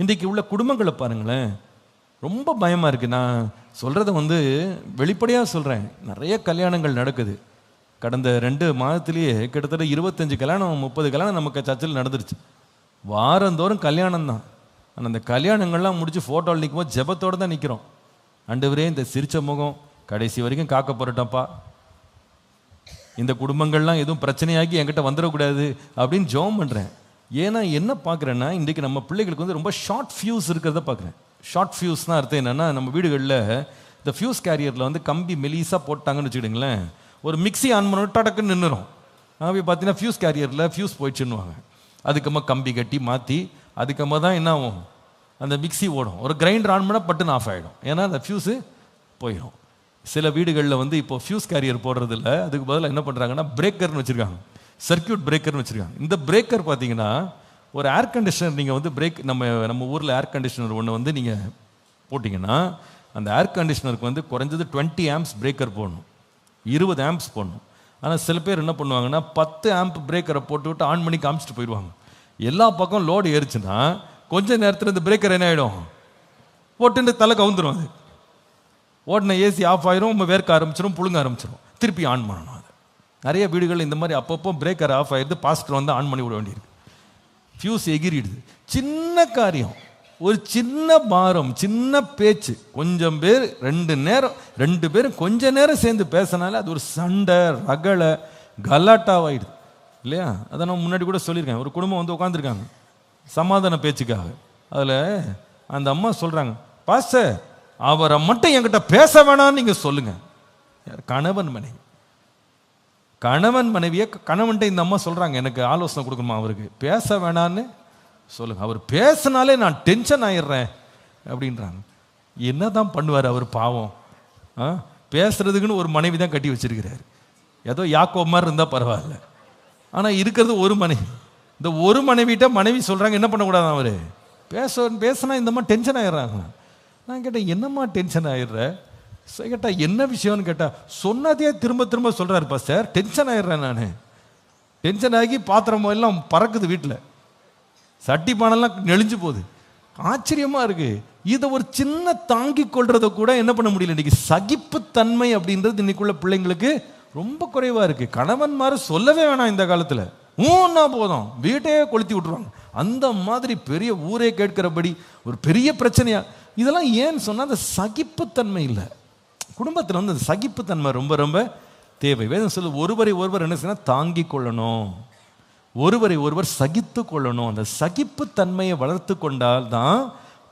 இன்றைக்கு உள்ள குடும்பங்களை பாருங்களேன், ரொம்ப பயமாக இருக்குது. நான் சொல்கிறத வெளிப்படையாக சொல்கிறேன். நிறைய கல்யாணங்கள் நடக்குது. கடந்த 2 மாதத்துலேயே கிட்டத்தட்ட 25 கல்யாணம் 30 கல்யாணம் நமக்கு சர்ச்சில் நடந்துருச்சு. வாரந்தோறும் கல்யாணம் தான். ஆனால் அந்த கல்யாணங்கள்லாம் முடிச்சு ஃபோட்டோவில் நிற்கும்போது ஜெபத்தோடு தான் நிற்கிறோம். ஆண்டவரே, இந்த சிரிச்ச முகம் கடைசி வரைக்கும் காக்க போறட்டப்பா, இந்த குடும்பங்கள்லாம் எதுவும் பிரச்சனையாகி என்கிட்ட வந்துடக்கூடாது அப்படின்னு ஜெபம் பண்ணுறேன். ஏன்னா என்ன பார்க்குறேன்னா, இன்றைக்கி நம்ம பிள்ளைகளுக்கு ரொம்ப ஷார்ட் ஃபியூஸ் இருக்கிறத பார்க்குறேன். ஷார்ட் ஃபியூஸ்னால் அர்த்தம் என்னென்னா, நம்ம வீடுகளில் இந்த ஃபியூஸ் கேரியரில் கம்பி மெலிசாக போட்டாங்கன்னு வச்சுக்கிடுங்களேன், ஒரு மிக்ஸி ஆன் பண்ண டடக்குன்னு நின்றுடும். அப்படி பார்த்தீங்கன்னா ஃபியூஸ் கேரியரில் ஃபியூஸ் போயிடுச்சுன்னுவாங்க. அதுக்கம்மா கம்பி கட்டி மாற்றி அதுக்கம்மா தான் என்ன ஆகும், அந்த மிக்ஸி ஓடும். ஒரு கிரைண்டர் ஆன் பண்ணால் பட்டுன்னு ஆஃப் ஆகிடும். ஏன்னா அந்த ஃபியூஸு போயிடும். சில வீடுகளில் இப்போ ஃபியூஸ் கேரியர் போடுறதில்ல, அதுக்கு பதிலாக என்ன பண்ணுறாங்கன்னா பிரேக்கர்னு வச்சுருக்காங்க, சர்க்கியூட் பிரேக்கர்னு வச்சுருக்காங்க. இந்த பிரேக்கர் பார்த்தீங்கன்னா ஒரு ஏர் கண்டிஷனர் நீங்கள் பிரேக் நம்ம ஊரில் ஏர் கண்டிஷனர் ஒன்று நீங்கள் போட்டிங்கன்னா அந்த ஏர் கண்டிஷனருக்கு குறைஞ்சது 20 ஆம்ப்ஸ் பிரேக்கர் போடணும், 20 ஆம்ப்ஸ் போடணும். ஆனால் சில பேர் என்ன பண்ணுவாங்கன்னா 10 ஆம்ப் பிரேக்கரை போட்டு விட்டு ஆன் பண்ணி காமிச்சிட்டு போயிடுவாங்க. எல்லா பக்கம் லோடு ஏறிச்சுன்னா கொஞ்சம் நேரத்தில் இந்த பிரேக்கர் என்ன ஆகிடும், போட்டு தலை கவுந்துடும். அது ஓடின ஏசி ஆஃப் ஆயிரும், நம்ம வேர்க்க ஆரம்பிச்சிடும், புழுங்க ஆரம்பிச்சிடும், திருப்பி ஆன் பண்ணணும். அது நிறைய வீடுகள் இந்த மாதிரி அப்பப்போ பிரேக்கர் ஆஃப் ஆயிடுது, பாஸ்டர் ஆன் பண்ணி விட வேண்டியிருக்கு. ஃபியூஸ் எகிரிடுது. சின்ன காரியம், ஒரு சின்ன பாரம், சின்ன பேச்சு, கொஞ்சம் பேர் 2 பேரும் கொஞ்ச நேரம் சேர்ந்து பேசினாலே அது ஒரு சண்டை, ரகளை, கலாட்டாவாயிடுது இல்லையா? அதை நான் முன்னாடி கூட சொல்லியிருக்கேன். ஒரு குடும்பம் உட்காந்துருக்காங்க சமாதான பேச்சுக்காக. அதில் அந்த அம்மா சொல்கிறாங்க, பாஸ்டர் அவரை மட்டும் என்கிட்ட பேச வேணான்னு நீங்கள் சொல்லுங்கள். கணவன் மனைவியை கணவன்கிட்ட இந்த அம்மா சொல்கிறாங்க, எனக்கு ஆலோசனை கொடுக்கணுமா, அவருக்கு பேச வேணான்னு சொல்லுங்க, அவர் பேசினாலே நான் டென்ஷன் ஆயிடுறேன் அப்படின்றாங்க. என்ன தான் பண்ணுவார் அவர் பாவம்? பேசுறதுக்குன்னு ஒரு மனைவி தான் கட்டி வச்சிருக்கிறார். ஏதோ யாக்கோப் மாதிரி இருந்தால் பரவாயில்ல. ஆனால் இருக்கிறது ஒரு மனைவி. இந்த ஒரு மனைவிட்ட மனைவி சொல்கிறாங்க என்ன பண்ணக்கூடாது, அவர் பேசினா இந்த மாதிரி டென்ஷன் ஆயிடுறாங்க. நான் கேட்டேன், என்னம்மா டென்ஷன் ஆயிடுற? கேட்டா என்ன விஷயம்னு கேட்டா, சொன்னதே திரும்ப திரும்ப சொல்கிறாருப்பா சார், டென்ஷன் ஆயிடுறேன் நான். டென்ஷன் ஆகி பாத்திரம் எல்லாம் பறக்குது, வீட்டில் சட்டி பானெல்லாம் நெளிஞ்சு போகுது. ஆச்சரியமா இருக்கு. இதை ஒரு சின்ன தாங்கி கொள்றத கூட என்ன பண்ண முடியல. இன்னைக்கு சகிப்புத்தன்மை அப்படின்றது இன்னைக்குள்ள பிள்ளைங்களுக்கு ரொம்ப குறைவா இருக்கு. கணவன் மாதிரி சொல்லவே வேணாம் இந்த காலத்துல, ஊன்னா போதும் வீட்டையே கொளுத்தி விட்டுருவாங்க. அந்த மாதிரி பெரிய ஊரே கேட்கிறபடி ஒரு பெரிய பிரச்சனையா. இதெல்லாம் ஏன்னு சொன்னா அந்த சகிப்புத்தன்மை இல்லை. குடும்பத்தில் அந்த சகிப்புத்தன்மை ரொம்ப ரொம்ப தேவை. வேதம் சொல்லு, ஒருவரை ஒருவர் என்ன செய்யணும், தாங்கி கொள்ளணும், ஒருவரை ஒருவர் சகித்து கொள்ளணும். அந்த சகிப்புத்தன்மையை வளர்த்து கொண்டால் தான்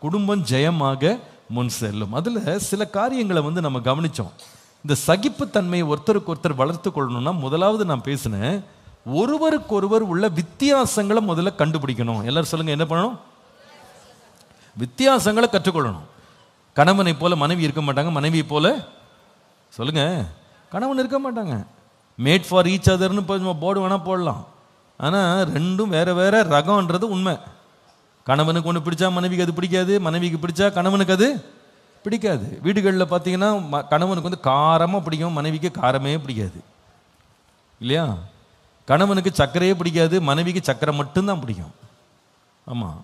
குடும்பம் ஜெயமாக முன் செல்லும். அதில் சில காரியங்களை நம்ம கவனித்தோம். இந்த சகிப்புத்தன்மையை ஒருத்தருக்கு ஒருத்தர் வளர்த்து கொள்ளணும்னா, முதலாவது நான் பேசினேன், ஒருவருக்கொருவர் உள்ள வித்தியாசங்களை முதல்ல கண்டுபிடிக்கணும். எல்லாரும் சொல்லுங்க, என்ன பண்ணணும்? வித்தியாசங்களை கற்றுக்கொள்ளணும். கணவனை போல மனைவி இருக்க மாட்டாங்க, மனைவியை போல சொல்லுங்க கணவன் இருக்க மாட்டாங்க. மேட் ஃபார் ஈச் அதர்னு போர்டு வேணா போடலாம். ஆனால் ரெண்டும் வேற வேற ரகம்ன்றது உண்மை. கணவனுக்கு ஒன்று பிடிச்சா மனைவிக்கு அது பிடிக்காது, மனைவிக்கு பிடிச்சா கணவனுக்கு அது பிடிக்காது. வீடுகளில் பார்த்தீங்கன்னா கணவனுக்கு காரமாக பிடிக்கும், மனைவிக்கு காரமே பிடிக்காது இல்லையா? கணவனுக்கு சர்க்கரையே பிடிக்காது, மனைவிக்கு சர்க்கரை மட்டும்தான் பிடிக்கும். ஆமாம்,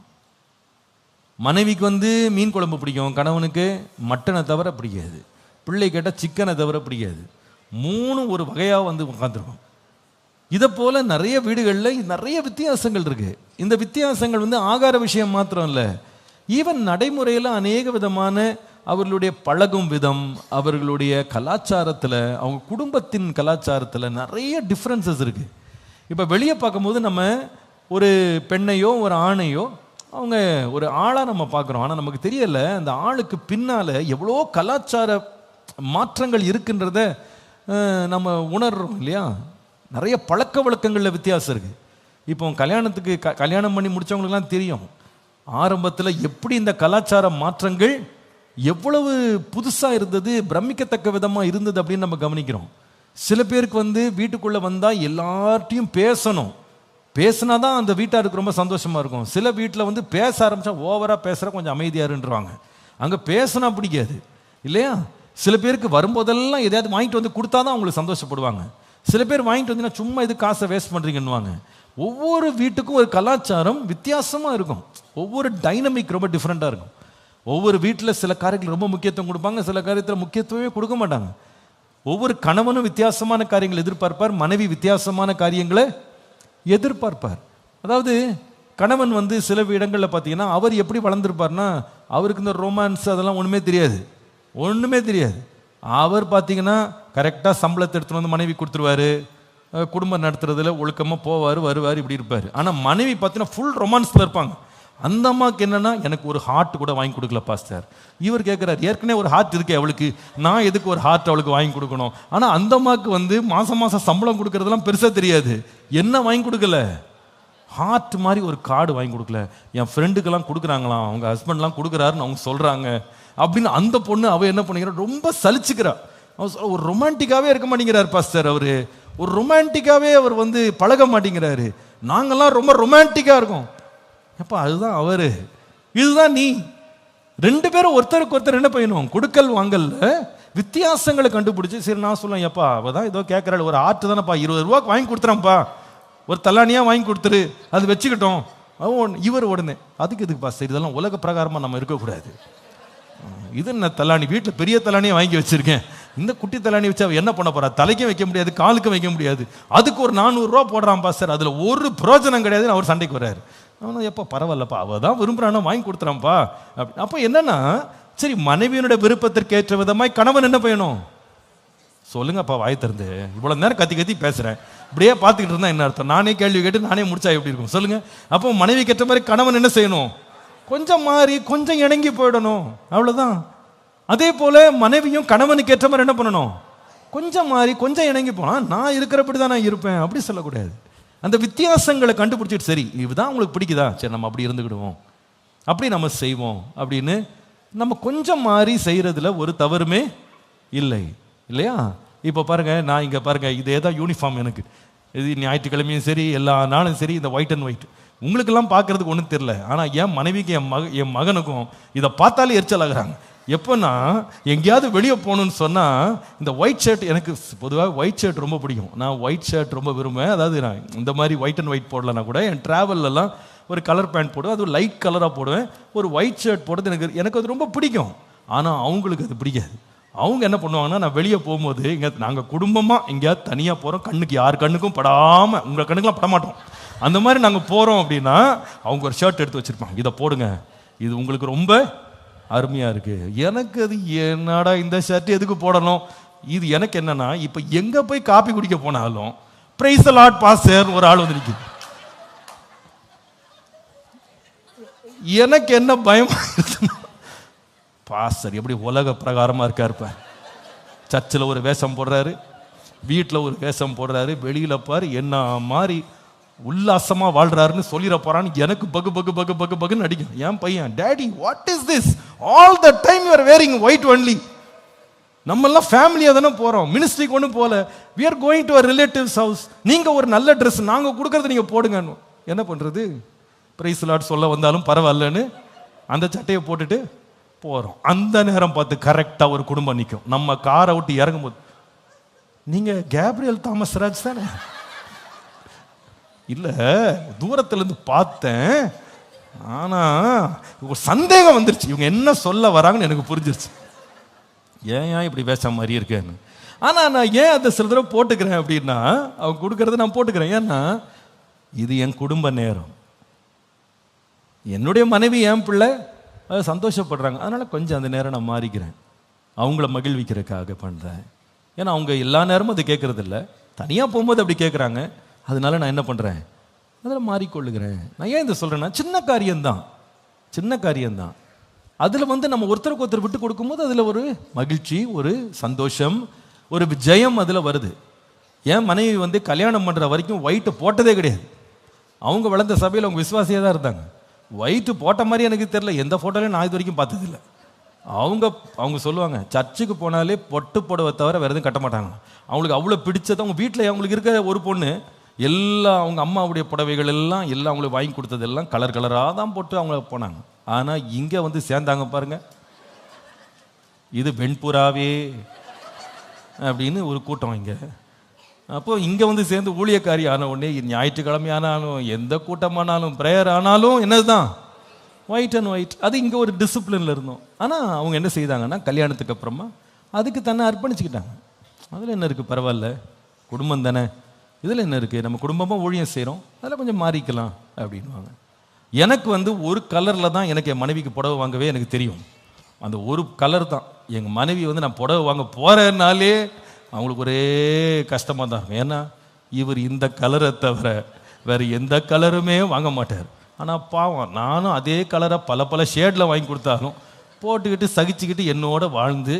மனைவிக்கு மீன் குழம்பு பிடிக்கும், கணவனுக்கு மட்டனை தவிர பிடிக்காது. பிள்ளை கேட்டால் சிக்கனை தவிர பிடிக்காது. 3 ஒரு வகையாக உட்காந்துருக்கும். இதை போல நிறைய வீடுகளில் நிறைய வித்தியாசங்கள் இருக்கு. இந்த வித்தியாசங்கள் ஆகார விஷயம் மாத்திரம் இல்லை, ஈவன் நடைமுறையில் அநேக விதமான அவர்களுடைய பழகும் விதம், அவர்களுடைய கலாச்சாரத்தில், அவங்க குடும்பத்தின் கலாச்சாரத்தில் நிறைய டிஃப்ரென்சஸ் இருக்கு. இப்போ வெளியே பார்க்கும்போது நம்ம ஒரு பெண்ணையோ ஒரு ஆணையோ அவங்க ஒரு ஆளாக நம்ம பார்க்குறோம். ஆனால் நமக்கு தெரியல அந்த ஆளுக்கு பின்னால் எவ்வளோ கலாச்சார மாற்றங்கள் இருக்குன்றத நம்ம உணர்றோம் இல்லையா? நிறைய பழக்க வழக்கங்களில் வித்தியாசம் இருக்குது. இப்போ கல்யாணத்துக்கு கல்யாணம் பண்ணி முடித்தவங்களுக்குலாம் தெரியும் ஆரம்பத்தில் எப்படி இந்த கலாச்சார மாற்றங்கள் எவ்வளவு புதுசாக இருந்தது, பிரமிக்கத்தக்க விதமாக இருந்தது அப்படின்னு நம்ம கவனிக்கிறோம். சில பேருக்கு வீட்டுக்குள்ளே வந்தால் எல்லார்ட்டையும் பேசணும், பேசினா தான் அந்த வீட்டாருக்கு ரொம்ப சந்தோஷமாக இருக்கும். சில வீட்டில் பேச ஆரம்பித்தா ஓவராக பேசுகிற கொஞ்சம் அமைதியாருன்றாங்க, அங்கே பேசினா பிடிக்காது இல்லையா? சில பேருக்கு வரும்போதெல்லாம் எதையாவது வாங்கிட்டு கொடுத்தா தான் அவங்களுக்கு சந்தோஷப்படுவாங்க. சில பேர் வாங்கிட்டு சும்மா இது காசை வேஸ்ட் பண்ணுறீங்கன்னுவாங்க. ஒவ்வொரு வீட்டுக்கும் ஒரு கலாச்சாரம் வித்தியாசமாக இருக்கும். ஒவ்வொரு டைனமிக் ரொம்ப டிஃப்ரெண்ட்டாக இருக்கும். ஒவ்வொரு வீட்டில் சில காரியங்கள் ரொம்ப முக்கியத்துவம் கொடுப்பாங்க, சில காரியத்தில் முக்கியத்துவமே கொடுக்க மாட்டாங்க. ஒவ்வொரு கணவனும் வித்தியாசமான காரியங்களை எதிர்பார்ப்பார், மனைவி வித்தியாசமான காரியங்களை எதிர்பார்ப்பார். அதாவது கணவன் வந்து சில இடங்களில் பார்த்தீங்கன்னா அவர் எப்படி வளர்ந்துருப்பார்னா, அவருக்கு இந்த ரொமான்ஸ் அதெல்லாம் ஒன்றுமே தெரியாது. அவர் பார்த்தீங்கன்னா கரெக்டாக சம்பளத்தை எடுத்துகிட்டு வந்து மனைவி கொடுத்துருவாரு, குடும்பம் நடத்துறதுல ஒழுக்கமாக போவார் வருவார், இப்படி இருப்பார். ஆனால் மனைவி பார்த்தீங்கன்னா ஃபுல் ரொமான்ஸில் இருப்பாங்க. அந்த அம்மாவுக்கு என்னன்னா, எனக்கு ஒரு ஹார்ட் கூட வாங்கி கொடுக்கல பாஸ்டர். இவர் கேட்குறாரு, ஏற்கனவே ஒரு ஹார்ட் இருக்கே அவளுக்கு, நான் எதுக்கு ஒரு ஹார்ட் அவளுக்கு வாங்கி கொடுக்கணும்? ஆனால் அந்த அம்மாவுக்கு வந்து மாதம் சம்பளம் கொடுக்கறதெல்லாம் பெருசாக தெரியாது. என்ன வாங்கி கொடுக்கல? ஹார்ட் மாதிரி ஒரு கார்டு வாங்கி கொடுக்கல. என் ஃப்ரெண்டுக்கெல்லாம் கொடுக்குறாங்களாம், அவங்க ஹஸ்பண்ட்லாம் கொடுக்குறாருன்னு அவங்க சொல்கிறாங்க அப்படின்னு அந்த பொண்ணு அவள் என்ன பண்ணிக்கிறா, ரொம்ப சலிச்சுக்கிறா. ஒரு ரொமான்டிக்காகவே இருக்க மாட்டேங்கிறார் பாஸ்டர். அவர் ஒரு ரொமான்டிக்காகவே அவர் வந்து பழக மாட்டேங்கிறாரு. நாங்கள்லாம் ரொம்ப ரொமான்டிக்காக இருக்கோம். எப்பா அதுதான் அவரு, இதுதான் நீ. ரெண்டு பேரும் ஒருத்தருக்கு ஒருத்தர் என்ன பண்ணணும், கொடுக்கல் வாங்கல்ல வித்தியாசங்களை கண்டுபிடிச்சி, சரி நான் சொல்லுவேன், எப்பா அவள் தான் ஏதோ கேட்குறாள், ஒரு ஆர்ட் தானேப்பா, 20 ரூபாய்க்கு வாங்கி கொடுத்துறான்ப்பா, ஒரு தலானியாக வாங்கி கொடுத்துரு, அது வச்சுக்கிட்டோம். இவர் உடனே அதுக்கு எதுக்குப்பா, சரி இதெல்லாம் உலக பிரகாரமாக நம்ம இருக்கக்கூடாது. இது என்ன தலானி, வீட்டில் பெரிய தலானியை வாங்கி வச்சிருக்கேன், இந்த குட்டி தலானி வச்சு அவள் என்ன பண்ண போறா, தலைக்கும் வைக்க முடியாது, காலுக்கும் வைக்க முடியாது, அதுக்கு ஒரு 400 ரூபா போடுறான்ப்பா சார், அதில் ஒரு பிரயோஜனம் கிடையாதுன்னு அவர் சண்டைக்கு வர்றாரு. அவனும் எப்போ பரவாயில்லப்பா, அவள் தான் விரும்புகிறானா வாங்கி கொடுத்துறான்ப்பா. அப்போ என்னன்னா, சரி மனைவியினுடைய விருப்பத்திற்கு ஏற்ற விதமாய் கணவன் என்ன செய்யணும் சொல்லுங்கப்பா, வாய் திறந்து. இவ்வளோ நேரம் கத்தி பேசுகிறேன், இப்படியே பார்த்துக்கிட்டு இருந்தா என்ன அர்த்தம்? நானே கேள்வி கேட்டு நானே முடிச்சா எப்படி இருக்கும் சொல்லுங்க? அப்போ மனைவிக்கு ஏற்ற மாதிரி கணவன் என்ன செய்யணும், கொஞ்சம் மாறி கொஞ்சம் இணங்கி போயிடணும், அவ்வளோதான். அதே போல மனைவியும் கணவனுக்கு ஏற்ற மாதிரி என்ன பண்ணணும், கொஞ்சம் மாறி கொஞ்சம் இணங்கி போனால் நான் இருக்கிறபடி தான் நான் இருப்பேன் அப்படி சொல்லக்கூடாது. அந்த வித்தியாசங்களை கண்டுபிடிச்சிட்டு, சரி இதுதான் உங்களுக்கு பிடிக்குதா, சரி நம்ம அப்படி இருந்துக்கிடுவோம், அப்படி நம்ம செய்வோம் அப்படின்னு நம்ம கொஞ்சம் மாறி செய்கிறதுல ஒரு தவறுமே இல்லை, இல்லையா? இப்போ பாருங்க, நான் இங்கே பாருங்க, இதே தான் யூனிஃபார்ம் எனக்கு. இது ஞாயிற்றுக்கிழமையும் சரி, எல்லா நாளும் சரி, இந்த ஒயிட் அண்ட் ஒயிட். உங்களுக்கெல்லாம் பார்க்கறதுக்கு ஒன்றும் தெரியல, ஆனால் என் மனைவிக்கு என் மகனுக்கும் இதை பார்த்தாலே எரிச்சல் ஆகுறாங்க. எப்போன்னா எங்கேயாவது வெளியே போகணுன்னு சொன்னால் இந்த ஒயிட் ஷர்ட், எனக்கு பொதுவாக ஒயிட் ஷர்ட் ரொம்ப பிடிக்கும், நான் ஒயிட் ஷர்ட் ரொம்ப விரும்புவேன். அதாவது நான் இந்த மாதிரி ஒயிட் அண்ட் ஒயிட் போடலன்னா கூட என் ட்ராவல்லாம் ஒரு கலர் பேண்ட் போடுவேன், அது லைட் கலராக போடுவேன். ஒரு ஒயிட் ஷர்ட் போடுறது எனக்கு அது ரொம்ப பிடிக்கும். ஆனால் அவங்களுக்கு அது பிடிக்காது. அவங்க என்ன பண்ணுவாங்கன்னா, நான் வெளியே போகும்போது இங்கே நாங்கள் குடும்பமாக எங்கேயாவது தனியாக போகிறோம், கண்ணுக்கு யார் கண்ணுக்கும் படாமல், உங்கள் கண்ணுக்கெலாம் படமாட்டோம், அந்த மாதிரி நாங்கள் போகிறோம் அப்படின்னா அவங்க ஒரு ஷர்ட் எடுத்து வச்சுருப்பாங்க, இதை போடுங்க, இது உங்களுக்கு ரொம்ப அருமையாக இருக்குது. எனக்கு அது என்னடா இந்த ஷர்ட் எதுக்கு போடணும், இது எனக்கு என்னன்னா, இப்போ எங்கே போய் காப்பி குடிக்க போனாலும் பிரைஸ் தி லார்ட் பாஸ்டர் ஒரு ஆள் வந்து நிற்குது. எனக்கு என்ன பயமா இருக்குன்னா, பாஸ்டர் எப்படி உலக பிரகாரமாக இருக்காருப்ப, சர்ச்சில் ஒரு வேஷம் போடுறாரு, வீட்டில் ஒரு வேஷம் போடுறாரு, வெளியில் பாரு என்ன மாதிரி உல்லாசமாக வாழ்றாருன்னு சொல்லிட போறான்னு எனக்கு பகு பகு பகு பகு பகுன்னு அடிக்கும். என் பையன், daddy what is this, all the time you are wearing white only. நம்ம எல்லாம் ஃபேமிலியாக தானே போகிறோம், மினிஸ்ட்ரிக்கு ஒன்றும் போகல, we are going to our relatives house, நீங்கள் ஒரு நல்ல ட்ரெஸ் நாங்கள் கொடுக்கறது நீங்கள் போடுங்கன்னு. என்ன பண்ணுறது, பிரைஸ் லார்ட் சொல்ல வந்தாலும் பரவாயில்லன்னு அந்த சட்டையை போட்டுட்டு போகிறோம். அந்த நேரம் பார்த்து கரெக்டாக ஒரு குடும்பம் நிற்கும். நம்ம காரை விட்டு இறங்கும் போது, நீங்கள் கேப்ரியல் தாமஸ் ராஜ் தானே? இல்லை, தூரத்துலேருந்து பார்த்தேன், ஆனால் ஒரு சந்தேகம் வந்துருச்சு, இவங்க என்ன சொல்ல வராங்கன்னு எனக்கு புரிஞ்சிருச்சு. ஏன் இப்படி பேச மாதிரி இருக்கேன்னு. ஆனால் நான் ஏன் அதை சில தடவை போட்டுக்கிறேன் அப்படின்னா, அவங்க கொடுக்கறத நான் போட்டுக்கிறேன். ஏன்னா இது என் குடும்ப நேரம், என்னுடைய மனைவி என் பிள்ளை அதை சந்தோஷப்படுறாங்க, அதனால் கொஞ்சம் அந்த நேரம் நான் மாறிக்கிறேன், அவங்கள மகிழ்விக்கிறதுக்காக பண்ணுறேன். ஏன்னா அவங்க எல்லா நேரமும் அது கேட்கறது இல்லை, தனியாக போகும்போது அப்படி கேட்குறாங்க, அதனால நான் என்ன பண்ணுறேன், அதில் மாறிக்கொள்ளுகிறேன். நான் ஏன் இதை சொல்கிறேன்னா, சின்ன காரியம்தான், அதில் வந்து நம்ம ஒருத்தருக்கு ஒருத்தர் விட்டு கொடுக்கும்போது அதில் ஒரு மகிழ்ச்சி, ஒரு சந்தோஷம், ஒரு விஜயம் அதில் வருது. என் மனைவி வந்து கல்யாணம் பண்ணுற வரைக்கும் ஒயிட்டு போட்டதே கிடையாது. அவங்க வளர்ந்த சபையில் அவங்க விசுவாசியாக தான் இருந்தாங்க. ஒயிட்டு போட்ட மாதிரி எனக்கு தெரியல, எந்த ஃபோட்டோலையும் நான் இது வரைக்கும் பார்த்ததில்லை. அவங்க சொல்லுவாங்க, சர்ச்சுக்கு போனாலே பொட்டு புடவை தவிர வேறு எதுவும் கட்ட மாட்டாங்க. அவங்களுக்கு அவ்வளோ பிடிச்சது, அவங்க வீட்டில் அவங்களுக்கு இருக்க ஒரு பொண்ணு எல்லாம் அவங்க அம்மாவுடைய புடவைகள் எல்லாம் அவங்களுக்கு வாங்கி கொடுத்ததெல்லாம் கலர் கலராக தான் போட்டு அவங்க போனாங்க. ஆனால் இங்கே வந்து சேர்ந்தாங்க பாருங்க, இது வெண்புறாவே அப்படின்னு ஒரு கூட்டம் இங்கே. அப்போ இங்கே வந்து சேர்ந்து ஊழியக்காரி ஆன உடனே ஞாயிற்றுக்கிழமை ஆனாலும் எந்த கூட்டமானாலும் ப்ரேயர் ஆனாலும் என்னதுதான் ஒயிட் அண்ட் ஒயிட். அது இங்கே ஒரு டிசிப்ளினில் இருந்தோம். ஆனால் அவங்க என்ன செய்தாங்கன்னா கல்யாணத்துக்கு அப்புறமா அதுக்கு தன்னை அர்ப்பணிச்சுக்கிட்டாங்க. அதில் என்ன இருக்குது, பரவாயில்ல, குடும்பம் தானே, இதில் என்ன இருக்குது, நம்ம குடும்பமாக ஊழியம் செய்கிறோம், அதில் கொஞ்சம் மாறிக்கலாம் அப்படின்வாங்க. எனக்கு வந்து ஒரு கலரில் தான் எனக்கு என் மனைவிக்கு புடவை வாங்கவே எனக்கு தெரியும். அந்த ஒரு கலர் தான். எங்கள் மனைவி வந்து நான் புடவை வாங்க போகிறனாலே அவங்களுக்கு ஒரே கஷ்டமாக தான் இருக்கும். ஏன்னா இவர் இந்த கலரை தவிர வேறு எந்த கலருமே வாங்க மாட்டார். ஆனால் பாவம், நானும் அதே கலரை பல பல ஷேடில் வாங்கி கொடுத்தாலும் போட்டுக்கிட்டு சகிச்சுக்கிட்டு என்னோட வாழ்ந்து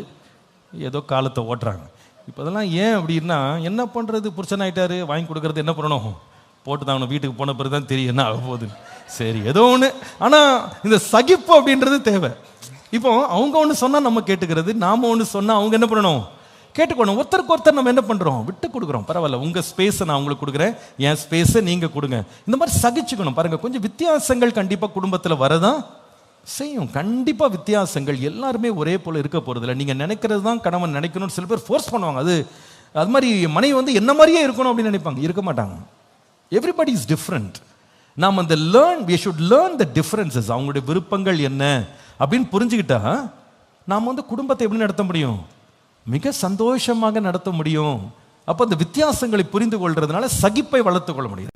ஏதோ காலத்தை ஓட்டுறாங்க. இப்போ அதெல்லாம் ஏன் அப்படின்னா, என்ன பண்ணுறது, புருஷன் ஆகிட்டாரு, வாங்கி கொடுக்குறது என்ன பண்ணணும், போட்டு தான் அவனை வீட்டுக்கு போன பிறகு தான் தெரியும் என்ன ஆக போகுது. சரி ஏதோ ஒன்று. ஆனால் இந்த சகிப்பு அப்படின்றது தேவை. இப்போ அவங்க ஒன்று சொன்னால் நம்ம கேட்டுக்கிறது, நாம் ஒன்று சொன்னால் அவங்க என்ன பண்ணணும், கேட்டுக்கணும். ஒருத்தருக்கு ஒருத்தர் நம்ம என்ன பண்ணுறோம், விட்டு கொடுக்குறோம். பரவாயில்ல, உங்கள் ஸ்பேஸை நான் உங்களுக்கு கொடுக்குறேன், என் ஸ்பேஸை நீங்கள் கொடுங்க. இந்த மாதிரி சகிச்சுக்கணும். பாருங்கள், கொஞ்சம் வித்தியாசங்கள் கண்டிப்பாக குடும்பத்தில் வரதான் செய்யும். கண்டிப்பாக வித்தியாசங்கள். எல்லாருமே ஒரே போல் இருக்க போகிறதில்ல. நீங்கள் நினைக்கிறது தான் கணவன் நினைக்கணும்னு சில பேர் ஃபோர்ஸ் பண்ணுவாங்க. அது மாதிரி மனைவி வந்து என்ன மாதிரியே இருக்கணும் அப்படின்னு நினைப்பாங்க. இருக்க மாட்டாங்க. Everybody is different. நாம் அந்த we should learn the differences. அவங்களுடைய விருப்பங்கள் என்ன அப்படின்னு புரிஞ்சுக்கிட்டா நாம் வந்து குடும்பத்தை எப்படி நடத்த முடியும், மிக சந்தோஷமாக நடத்த முடியும். அப்போ அந்த வித்தியாசங்களை புரிந்து கொள்றதுனால சகிப்பை வளர்த்து கொள்ள முடியும்.